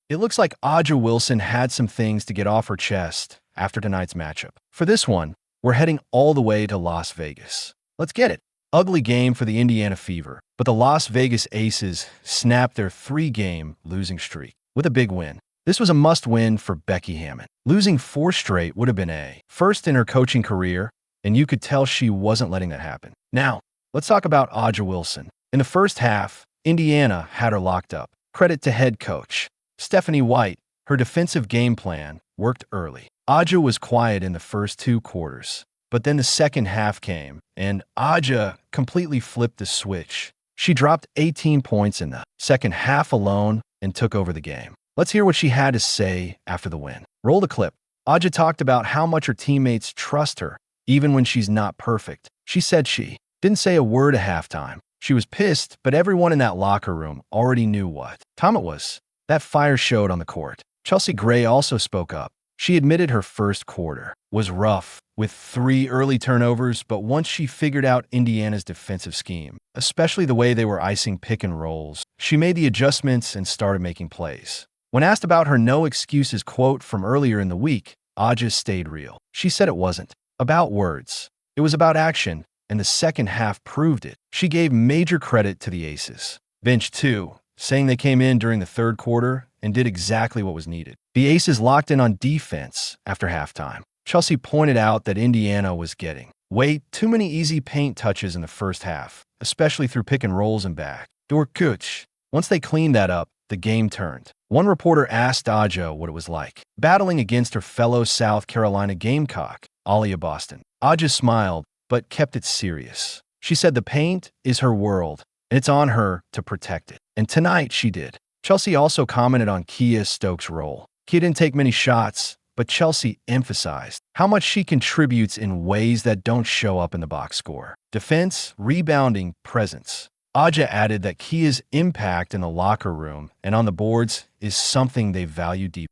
It looks like Aja Wilson had some things to get off her chest after tonight's matchup. For this one, we're heading all the way to Las Vegas. Let's get it. Ugly game for the Indiana Fever, but the Las Vegas Aces snapped their 3-game losing streak with a big win. This was a must-win for Becky Hammond. Losing 4 straight would have been a first in her coaching career, and you could tell she wasn't letting that happen. Now, let's talk about Aja Wilson. In the first half, Indiana had her locked up. Credit to head coach Stephanie White. Her defensive game plan worked early. Aja was quiet in the first 2 quarters, but then the second half came, and Aja completely flipped the switch. She dropped 18 points in the second half alone and took over the game. Let's hear what she had to say after the win. Roll the clip. Aja talked about how much her teammates trust her, even when she's not perfect. She said she didn't say a word at halftime. She was pissed, but everyone in that locker room already knew what time it was. That fire showed on the court. Chelsea Gray also spoke up. She admitted her first quarter was rough, with 3 early turnovers, but once she figured out Indiana's defensive scheme, especially the way they were icing pick and rolls, she made the adjustments and started making plays. When asked about her no excuses quote from earlier in the week, Aja stayed real. She said it wasn't about words. It was about action, and the second half proved it. She gave major credit to the Aces bench too, saying they came in during the third quarter and did exactly what was needed. The Aces locked in on defense after halftime. Chelsea pointed out that Indiana was getting way too many easy paint touches in the first half, especially through pick and rolls and back door coach. Once they cleaned that up, the game turned. One reporter asked Aja what it was like battling against her fellow South Carolina Gamecock, Alia Boston. Aja smiled, but kept it serious. She said the paint is her world, and it's on her to protect it. And tonight she did. Chelsea also commented on Kia Stokes' role. Kia didn't take many shots, but Chelsea emphasized how much she contributes in ways that don't show up in the box score. Defense, rebounding, presence. Aja added that Kia's impact in the locker room and on the boards is something they value deeply.